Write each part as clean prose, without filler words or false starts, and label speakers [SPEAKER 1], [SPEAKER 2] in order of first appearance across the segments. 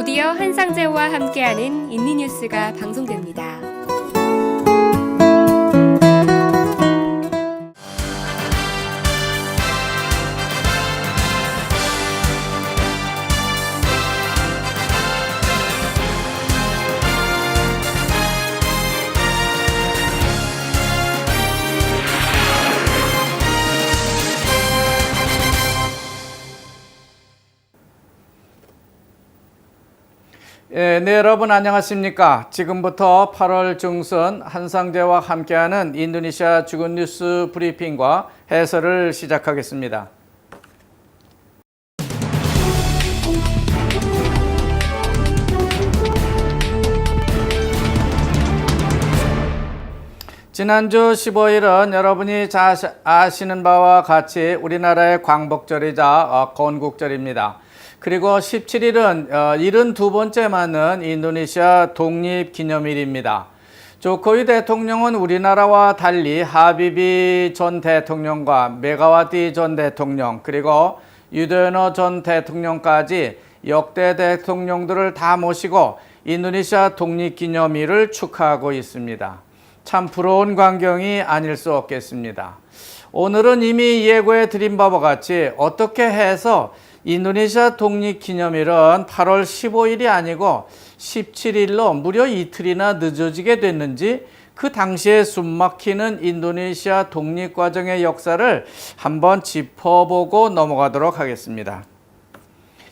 [SPEAKER 1] 드디어 한상재와 함께하는 인리뉴스가 방송됩니다.
[SPEAKER 2] 네, 여러분 안녕하십니까? 지금부터 8월 중순 한상재와 함께하는 인도네시아 주간 뉴스 브리핑과 해설을 시작하겠습니다. 지난주 15일은 여러분이 잘 아시는 바와 같이 우리나라의 광복절이자 건국절입니다. 그리고 17일은 72번째 맞는 인도네시아 독립기념일입니다. 조코위 대통령은 우리나라와 달리 하비비 전 대통령과 메가와티 전 대통령 그리고 유도요노 전 대통령까지 역대 대통령들을 다 모시고 인도네시아 독립기념일을 축하하고 있습니다. 참 부러운 광경이 아닐 수 없겠습니다. 오늘은 이미 예고해 드린 바와 같이 어떻게 해서 인도네시아 독립기념일은 8월 15일이 아니고 17일로 무려 이틀이나 늦어지게 됐는지 그 당시에 숨막히는 인도네시아 독립과정의 역사를 한번 짚어보고 넘어가도록 하겠습니다.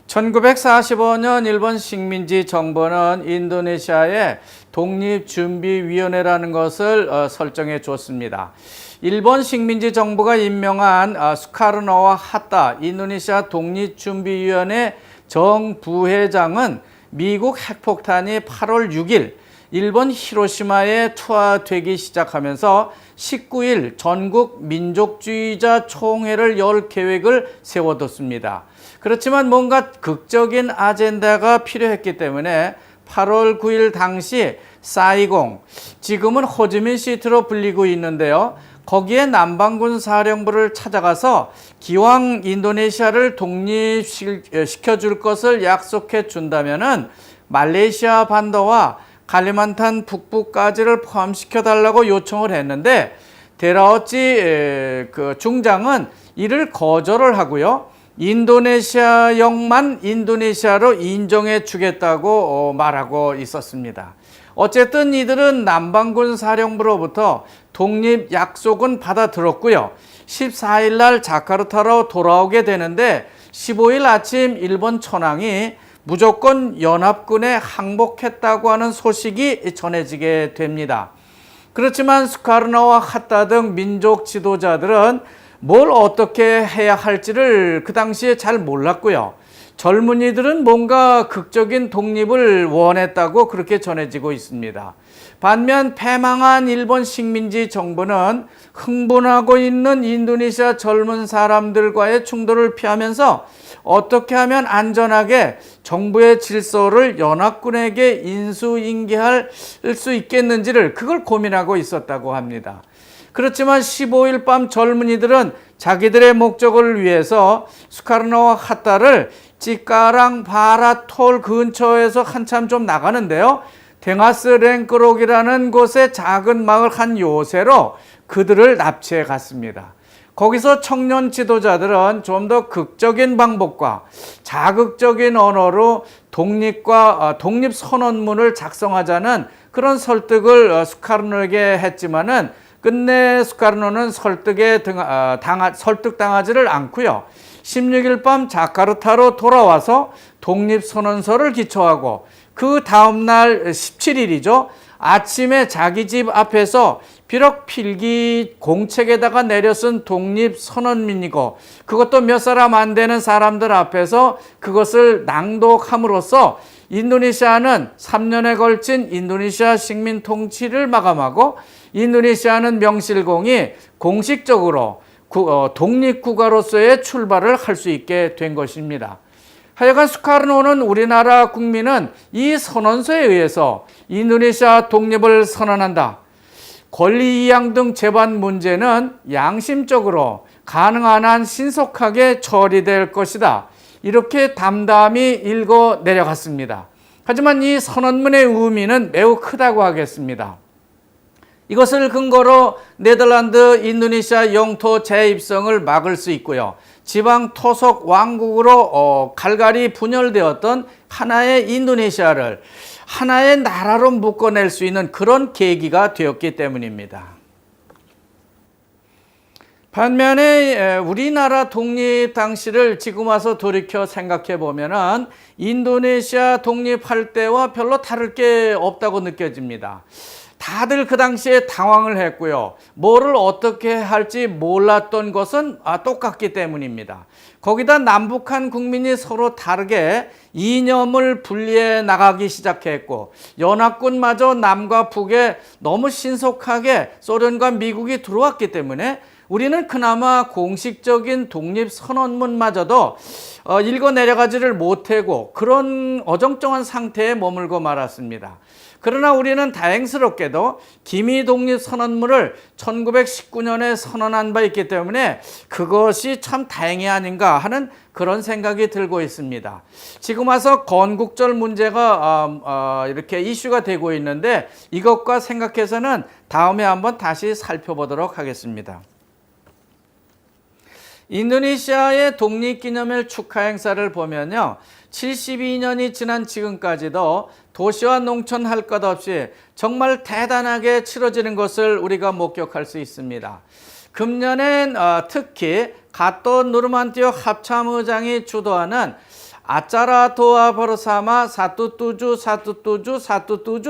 [SPEAKER 2] 1945년 일본 식민지 정부는 인도네시아에 독립준비위원회라는 것을 설정해 줬습니다. 일본 식민지 정부가 임명한 수카르노와 하타 인도네시아 독립준비위원회 정부회장은 미국 핵폭탄이 8월 6일 일본 히로시마에 투하되기 시작하면서 19일 전국 민족주의자 총회를 열 계획을 세워뒀습니다. 그렇지만 뭔가 극적인 아젠다가 필요했기 때문에 8월 9일 당시 사이공, 지금은 호지민 시티로 불리고 있는데요. 거기에 남반군 사령부를 찾아가서 기왕 인도네시아를 독립시켜줄 것을 약속해 준다면은 말레이시아 반도와 칼리만탄 북부까지를 포함시켜 달라고 요청을 했는데 데라오찌 중장은 이를 거절을 하고요. 인도네시아역만 인도네시아로 인정해 주겠다고 말하고 있었습니다. 어쨌든 이들은 남반군 사령부로부터 독립 약속은 받아들었고요. 14일 날 자카르타로 돌아오게 되는데 15일 아침 일본 천황이 무조건 연합군에 항복했다고 하는 소식이 전해지게 됩니다. 그렇지만 수카르노와 하타 등 민족 지도자들은 뭘 어떻게 해야 할지를 그 당시에 잘 몰랐고요. 젊은이들은 뭔가 극적인 독립을 원했다고 그렇게 전해지고 있습니다. 반면 패망한 일본 식민지 정부는 흥분하고 있는 인도네시아 젊은 사람들과의 충돌을 피하면서 어떻게 하면 안전하게 정부의 질서를 연합군에게 인수인계할 수 있겠는지를 그걸 고민하고 있었다고 합니다. 그렇지만 15일 밤 젊은이들은 자기들의 목적을 위해서 수카르노와 하타를 찌까랑 바라톨 근처에서 한참 좀 나가는데요. 댕아스 랭크록이라는 곳의 작은 마을 한 요새로 그들을 납치해 갔습니다. 거기서 청년 지도자들은 좀 더 극적인 방법과 자극적인 언어로 독립 선언문을 작성하자는 그런 설득을 수카르노에게 했지만은 끝내 수카르노는 설득당하지를 않고요. 16일 밤 자카르타로 돌아와서 독립선언서를 기초하고 그 다음날 17일이죠. 아침에 자기 집 앞에서 비록 필기 공책에다가 내려쓴 독립선언문이고 그것도 몇 사람 안 되는 사람들 앞에서 그것을 낭독함으로써 인도네시아는 3년에 걸친 인도네시아 식민 통치를 마감하고 인도네시아는 명실공히 공식적으로 독립국가로서의 출발을 할 수 있게 된 것입니다. 하여간 수카르노는 우리나라 국민은 이 선언서에 의해서 인도네시아 독립을 선언한다. 권리이양 등 재반 문제는 양심적으로 가능한 한 신속하게 처리될 것이다. 이렇게 담담히 읽어 내려갔습니다. 하지만 이 선언문의 의미는 매우 크다고 하겠습니다. 이것을 근거로 네덜란드, 인도네시아 영토 재입성을 막을 수 있고요. 지방 토속 왕국으로 갈갈이 분열되었던 하나의 인도네시아를 하나의 나라로 묶어낼 수 있는 그런 계기가 되었기 때문입니다. 반면에 우리나라 독립 당시를 지금 와서 돌이켜 생각해 보면은 인도네시아 독립할 때와 별로 다를 게 없다고 느껴집니다. 다들 그 당시에 당황을 했고요. 뭐를 어떻게 할지 몰랐던 것은 똑같기 때문입니다. 거기다 남북한 국민이 서로 다르게 이념을 분리해 나가기 시작했고 연합군마저 남과 북에 너무 신속하게 소련과 미국이 들어왔기 때문에 우리는 그나마 공식적인 독립선언문마저도 읽어 내려가지를 못하고 그런 어정쩡한 상태에 머물고 말았습니다. 그러나 우리는 다행스럽게도 기미 독립선언문을 1919년에 선언한 바 있기 때문에 그것이 참 다행이 아닌가 하는 그런 생각이 들고 있습니다. 지금 와서 건국절 문제가 이렇게 이슈가 되고 있는데 이것과 생각해서는 다음에 한번 다시 살펴보도록 하겠습니다. 인도네시아의 독립기념일 축하 행사를 보면요. 72년이 지난 지금까지도 도시와 농촌 할 것 없이 정말 대단하게 치러지는 것을 우리가 목격할 수 있습니다. 금년엔 특히 가또 누르만티옥 합참의장이 주도하는 아짜라 도아 버르사마 사투뚜주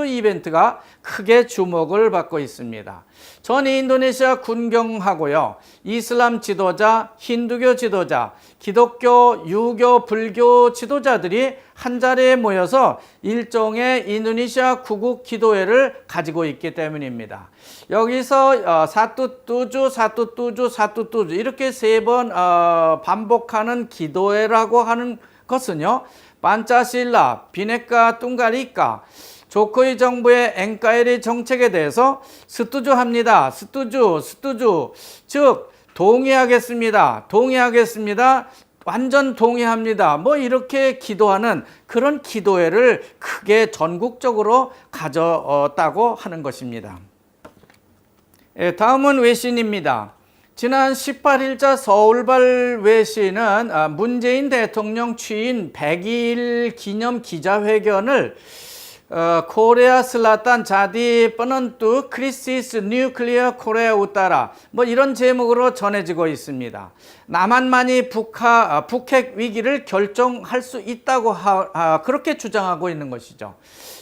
[SPEAKER 2] 이벤트가 크게 주목을 받고 있습니다. 전 인도네시아 군경하고요, 이슬람 지도자, 힌두교 지도자, 기독교, 유교, 불교 지도자들이 한자리에 모여서 일종의 인도네시아 구국 기도회를 가지고 있기 때문입니다. 여기서 사투뚜주 이렇게 세 번 반복하는 기도회라고 하는 것은요, 반짜실라, 비네카, 뚱가리까, 조코이 정부의 엔카에리 정책에 대해서 스투주합니다. 스투주, 즉 동의하겠습니다. 완전 동의합니다. 뭐 이렇게 기도하는 그런 기도회를 크게 전국적으로 가졌다고 하는 것입니다. 다음은 외신입니다. 지난 18일자 서울발 외신은 문재인 대통령 취임 100일 기념 기자회견을 코레아 슬라탄 자디 뻔언뚜 크리시스 뉴클리어 코레아 우따라 뭐 이런 제목으로 전해지고 있습니다. 남한만이 북핵 위기를 결정할 수 있다고 그렇게 주장하고 있는 것이죠.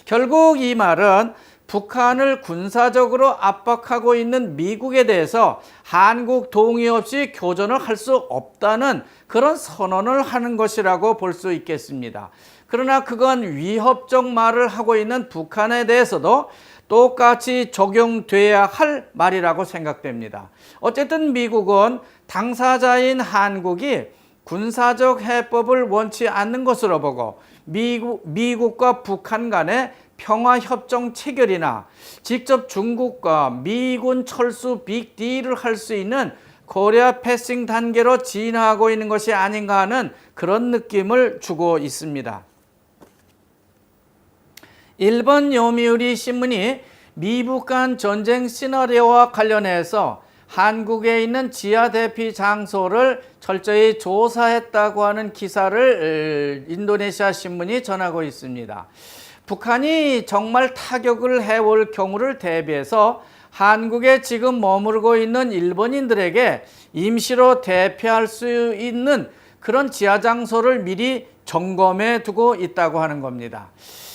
[SPEAKER 2] 결국 이 말은 북한을 군사적으로 압박하고 있는 미국에 대해서 한국 동의 없이 교전을 할 수 없다는 그런 선언을 하는 것이라고 볼 수 있겠습니다. 그러나 그건 위협적 말을 하고 있는 북한에 대해서도 똑같이 적용돼야 할 말이라고 생각됩니다. 어쨌든 미국은 당사자인 한국이 군사적 해법을 원치 않는 것으로 보고 미국과 북한 간의 평화협정 체결이나 직접 중국과 미군 철수 빅딜을 할 수 있는 코리아 패싱 단계로 진화하고 있는 것이 아닌가 하는 그런 느낌을 주고 있습니다. 일본 요미우리 신문이 미북 간 전쟁 시나리오와 관련해서 한국에 있는 지하 대피 장소를 철저히 조사했다고 하는 기사를 인도네시아 신문이 전하고 있습니다. 북한이 정말 타격을 해올 경우를 대비해서 한국에 지금 머무르고 있는 일본인들에게 임시로 대피할 수 있는 그런 지하 장소를 미리 점검해 두고 있다고 하는 겁니다.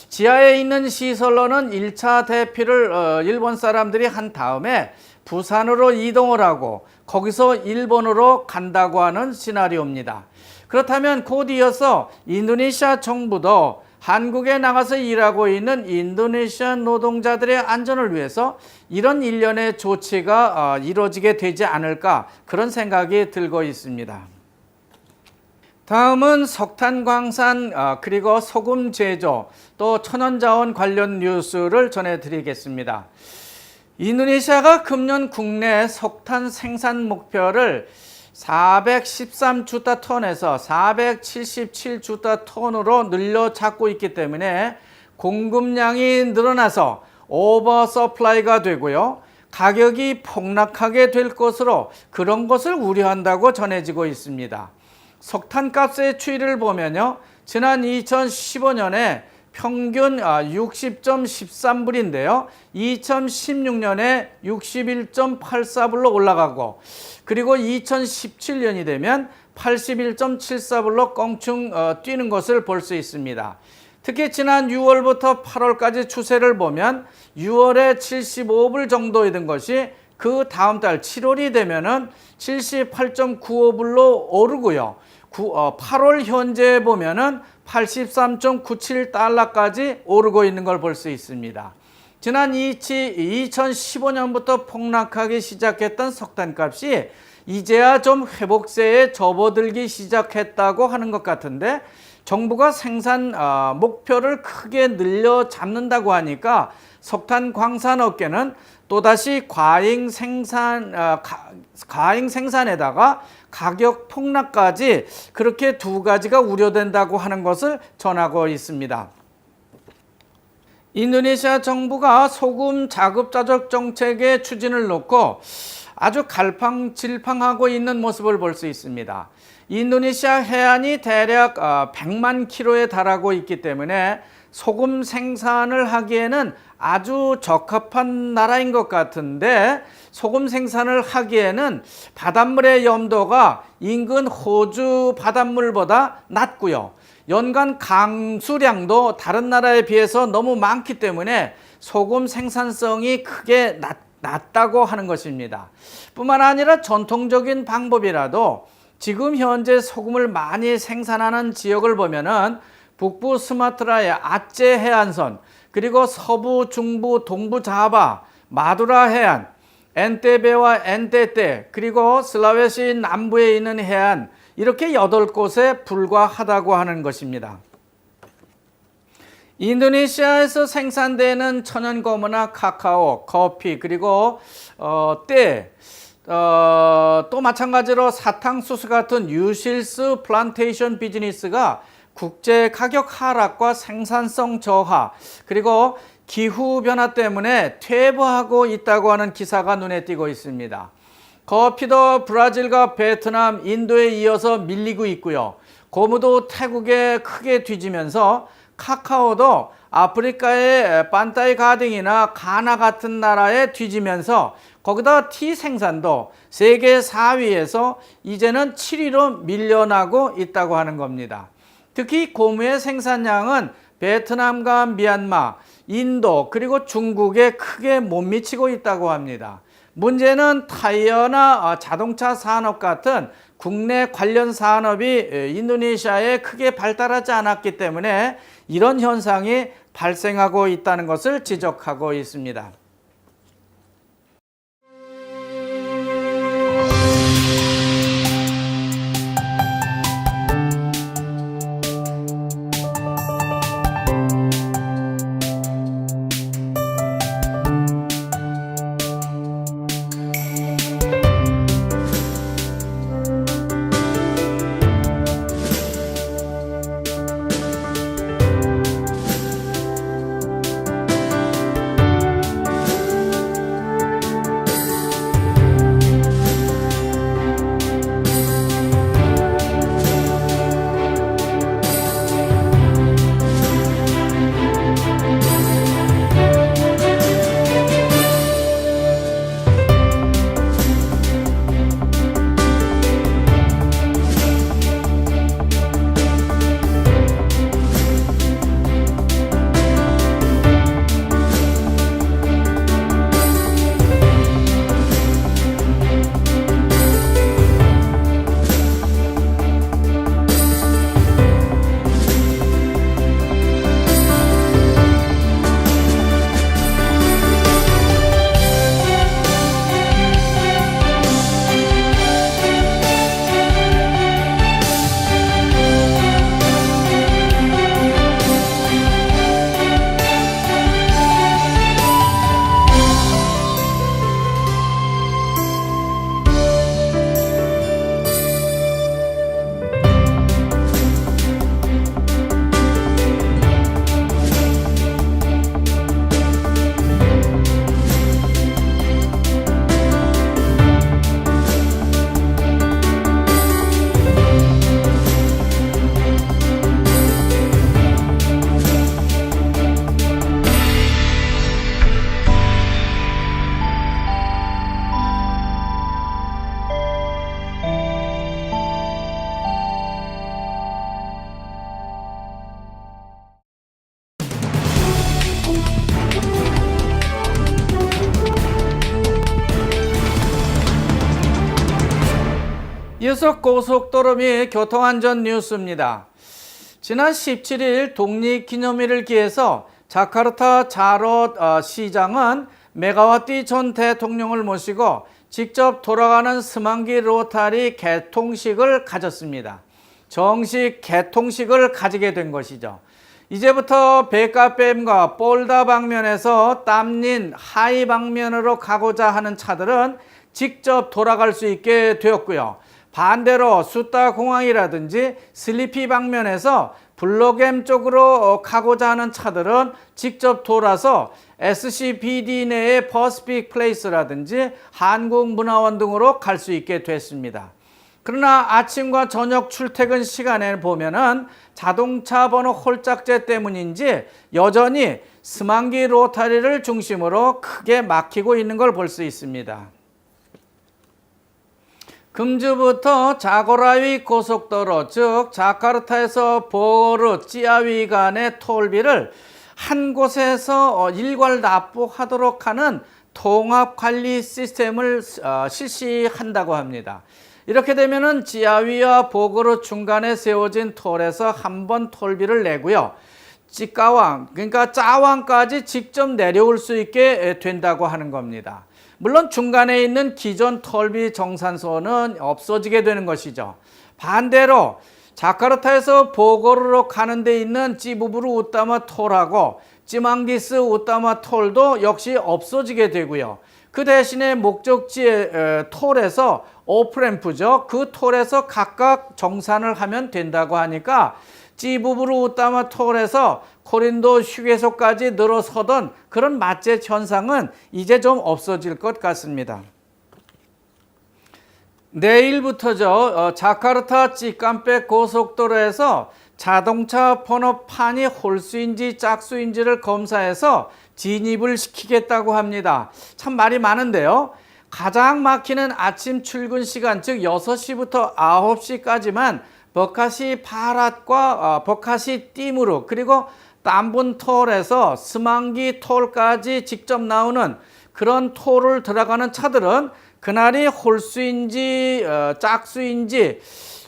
[SPEAKER 2] 지하에 있는 시설로는 1차 대피를 일본 사람들이 한 다음에 부산으로 이동을 하고 거기서 일본으로 간다고 하는 시나리오입니다. 그렇다면 곧 이어서 인도네시아 정부도 한국에 나가서 일하고 있는 인도네시아 노동자들의 안전을 위해서 이런 일련의 조치가 이루어지게 되지 않을까 그런 생각이 들고 있습니다. 다음은 석탄 광산 그리고 소금 제조 또 천연자원 관련 뉴스를 전해드리겠습니다. 인도네시아가 금년 국내 석탄 생산 목표를 413주타 톤에서 477주타 톤으로 늘려 잡고 있기 때문에 공급량이 늘어나서 오버 서플라이가 되고요. 가격이 폭락하게 될 것으로 그런 것을 우려한다고 전해지고 있습니다. 석탄값의 추이를 보면요. 지난 2015년에 평균 60.13불인데요. 2016년에 61.84불로 올라가고 그리고 2017년이 되면 81.74불로 껑충 뛰는 것을 볼 수 있습니다. 특히 지난 6월부터 8월까지 추세를 보면 6월에 75불 정도에 든 것이 그 다음 달 7월이 되면은 78.95불로 오르고요. 8월 현재 보면은 83.97달러까지 오르고 있는 걸 볼 수 있습니다. 지난 2015년부터 폭락하기 시작했던 석탄값이 이제야 좀 회복세에 접어들기 시작했다고 하는 것 같은데 정부가 생산 목표를 크게 늘려 잡는다고 하니까 석탄 광산업계는 또다시 과잉 생산에다가 가격 폭락까지 그렇게 두 가지가 우려된다고 하는 것을 전하고 있습니다. 인도네시아 정부가 소금 자급자족 정책의 추진을 놓고 아주 갈팡질팡하고 있는 모습을 볼 수 있습니다. 인도네시아 해안이 대략 100만 킬로에 달하고 있기 때문에 소금 생산을 하기에는 아주 적합한 나라인 것 같은데 소금 생산을 하기에는 바닷물의 염도가 인근 호주 바닷물보다 낮고요. 연간 강수량도 다른 나라에 비해서 너무 많기 때문에 소금 생산성이 크게 낮다고 하는 것입니다. 뿐만 아니라 전통적인 방법이라도 지금 현재 소금을 많이 생산하는 지역을 보면은 북부 스마트라의 아체 해안선, 그리고 서부, 중부, 동부 자바, 마두라 해안, 엔테베와 엔테테, 그리고 슬라웨시 남부에 있는 해안, 이렇게 8곳에 불과하다고 하는 것입니다. 인도네시아에서 생산되는 천연고무나 카카오, 커피, 그리고 때, 또 마찬가지로 사탕수수 같은 유실수 플란테이션 비즈니스가 국제 가격 하락과 생산성 저하, 그리고 기후변화 때문에 퇴보하고 있다고 하는 기사가 눈에 띄고 있습니다. 커피도 브라질과 베트남, 인도에 이어서 밀리고 있고요. 고무도 태국에 크게 뒤지면서 카카오도 아프리카의 반타이 가딩이나 가나 같은 나라에 뒤지면서 거기다 티 생산도 세계 4위에서 이제는 7위로 밀려나고 있다고 하는 겁니다. 특히 고무의 생산량은 베트남과 미얀마, 인도 그리고 중국에 크게 못 미치고 있다고 합니다. 문제는 타이어나 자동차 산업 같은 국내 관련 산업이 인도네시아에 크게 발달하지 않았기 때문에 이런 현상이 발생하고 있다는 것을 지적하고 있습니다. 이어서 고속도로 및 교통안전 뉴스입니다. 지난 17일 독립기념일을 기해서 자카르타 자롯 시장은 메가와티 전 대통령을 모시고 직접 돌아가는 스망기 로타리 개통식을 가졌습니다. 정식 개통식을 가지게 된 것이죠. 이제부터 베카뱀과 볼다 방면에서 땀린 하이 방면으로 가고자 하는 차들은 직접 돌아갈 수 있게 되었고요. 반대로 수타 공항이라든지 슬리피 방면에서 블로겜 쪽으로 가고자 하는 차들은 직접 돌아서 SCBD 내의 퍼시픽 플레이스라든지 한국문화원 등으로 갈 수 있게 됐습니다. 그러나 아침과 저녁 출퇴근 시간에 보면은 자동차 번호 홀짝제 때문인지 여전히 스망기 로타리를 중심으로 크게 막히고 있는 걸 볼 수 있습니다. 금주부터 자고라위 고속도로, 즉 자카르타에서 보르 찌아위 간의 톨비를 한 곳에서 일괄 납부하도록 하는 통합관리 시스템을 실시한다고 합니다. 이렇게 되면은 찌아위와 보그르 중간에 세워진 톨에서 한 번 톨비를 내고요. 찌까왕, 그러니까 짜왕까지 직접 내려올 수 있게 된다고 하는 겁니다. 물론 중간에 있는 기존 톨비 정산소는 없어지게 되는 것이죠. 반대로 자카르타에서 보고르로 가는 데 있는 찌부부르 우따마 톨하고 찌망기스 우따마 톨도 역시 없어지게 되고요. 그 대신에 목적지의 톨에서 오프램프죠. 그 톨에서 각각 정산을 하면 된다고 하니까 찌부부르 우따마 톨에서 코린도 휴게소까지 늘어서던 그런 맛제 현상은 이제 좀 없어질 것 같습니다. 내일부터죠. 자카르타 찌깜백 고속도로에서 자동차 번호판이 홀수인지 짝수인지를 검사해서 진입을 시키겠다고 합니다. 참 말이 많은데요. 가장 막히는 아침 출근 시간, 즉 6시부터 9시까지만 버카시 파랏과 버카시 띠무르 그리고 땀분 톨에서 스망기 톨까지 직접 나오는 그런 톨을 들어가는 차들은 그날이 홀수인지 짝수인지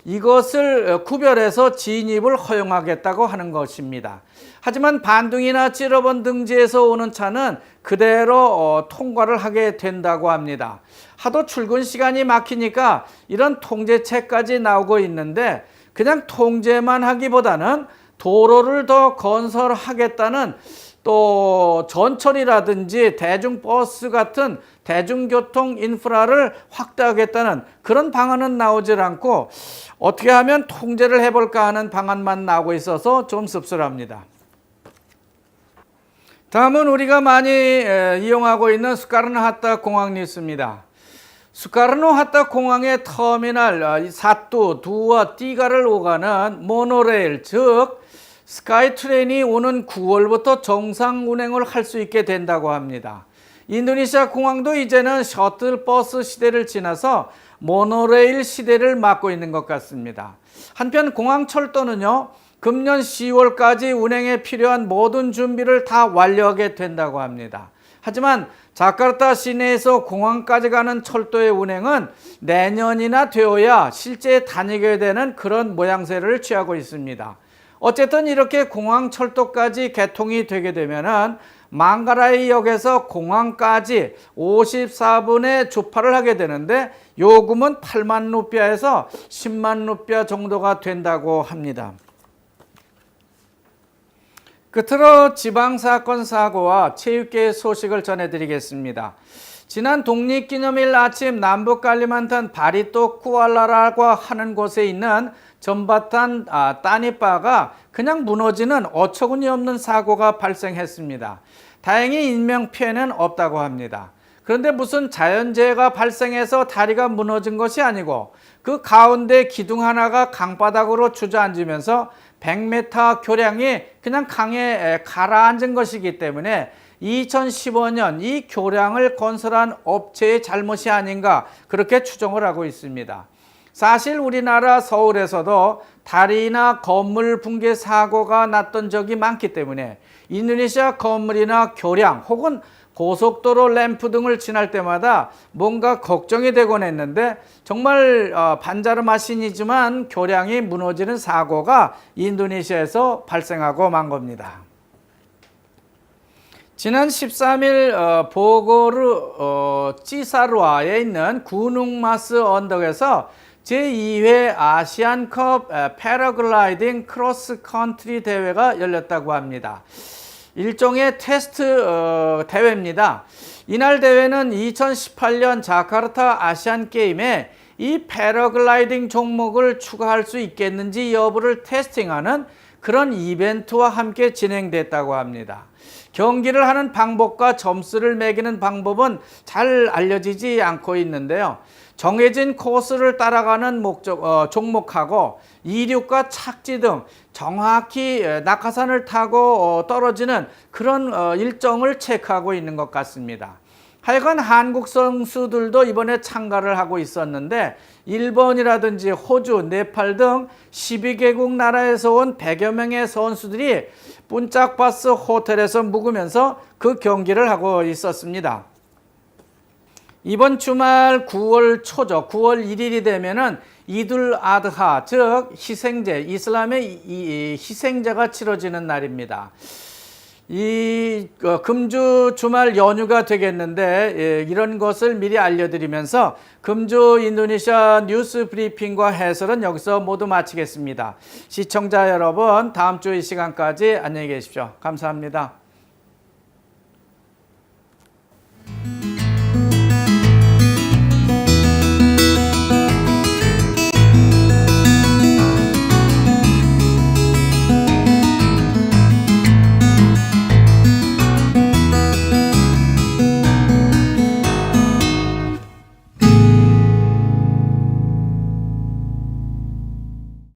[SPEAKER 2] 이것을 구별해서 진입을 허용하겠다고 하는 것입니다. 하지만 반둥이나 찌러번 등지에서 오는 차는 그대로 통과를 하게 된다고 합니다. 하도 출근 시간이 막히니까 이런 통제책까지 나오고 있는데 그냥 통제만 하기보다는 도로를 더 건설하겠다는 또 전철이라든지 대중버스 같은 대중교통 인프라를 확대하겠다는 그런 방안은 나오질 않고 어떻게 하면 통제를 해볼까 하는 방안만 나오고 있어서 좀 씁쓸합니다. 다음은 우리가 많이 이용하고 있는 수카르노하타 공항 뉴스입니다. 수카르노하타 공항의 터미널 사뚜, 두와 띠가를 오가는 모노레일, 즉 스카이트레인이 오는 9월부터 정상 운행을 할 수 있게 된다고 합니다. 인도네시아 공항도 이제는 셔틀버스 시대를 지나서 모노레일 시대를 맞고 있는 것 같습니다. 한편 공항철도는요, 금년 10월까지 운행에 필요한 모든 준비를 다 완료하게 된다고 합니다. 하지만 자카르타 시내에서 공항까지 가는 철도의 운행은 내년이나 되어야 실제 다니게 되는 그런 모양새를 취하고 있습니다. 어쨌든 이렇게 공항 철도까지 개통이 되게 되면은 망가라이 역에서 공항까지 54분의 주파를 하게 되는데 요금은 8만 루피아에서 10만 루피아 정도가 된다고 합니다. 끝으로 지방사건 사고와 체육계 소식을 전해드리겠습니다. 지난 독립기념일 아침 남북 칼리만탄 바리또 쿠알라라고 하는 곳에 있는 전바탄 따니바가 그냥 무너지는 어처구니 없는 사고가 발생했습니다. 다행히 인명피해는 없다고 합니다. 그런데 무슨 자연재해가 발생해서 다리가 무너진 것이 아니고 그 가운데 기둥 하나가 강바닥으로 주저앉으면서 100m 교량이 그냥 강에 가라앉은 것이기 때문에 2015년 이 교량을 건설한 업체의 잘못이 아닌가 그렇게 추정을 하고 있습니다. 사실 우리나라 서울에서도 다리나 건물 붕괴 사고가 났던 적이 많기 때문에 인도네시아 건물이나 교량 혹은 고속도로 램프 등을 지날 때마다 뭔가 걱정이 되곤 했는데 정말 반자르마신이지만 교량이 무너지는 사고가 인도네시아에서 발생하고 만 겁니다. 지난 13일 보고르 찌사루아에 있는 구눅마스 언덕에서 제2회 아시안컵 패러글라이딩 크로스 컨트리 대회가 열렸다고 합니다. 일종의 테스트 대회입니다. 이날 대회는 2018년 자카르타 아시안게임에 이 패러글라이딩 종목을 추가할 수 있겠는지 여부를 테스팅하는 그런 이벤트와 함께 진행됐다고 합니다. 경기를 하는 방법과 점수를 매기는 방법은 잘 알려지지 않고 있는데요. 정해진 코스를 따라가는 종목하고 이륙과 착지 등 정확히 낙하산을 타고 떨어지는 그런 일정을 체크하고 있는 것 같습니다. 하여간 한국 선수들도 이번에 참가를 하고 있었는데 일본이라든지 호주, 네팔 등 12개국 나라에서 온 100여 명의 선수들이 푼짝바스 호텔에서 묵으면서 그 경기를 하고 있었습니다. 이번 주말 9월 초죠. 9월 1일이 되면은 이둘 아드하, 즉 희생제, 이슬람의 희생제가 치러지는 날입니다. 이 금주 주말 연휴가 되겠는데 이런 것을 미리 알려드리면서 금주 인도네시아 뉴스 브리핑과 해설은 여기서 모두 마치겠습니다. 시청자 여러분, 다음 주 이 시간까지 안녕히 계십시오. 감사합니다.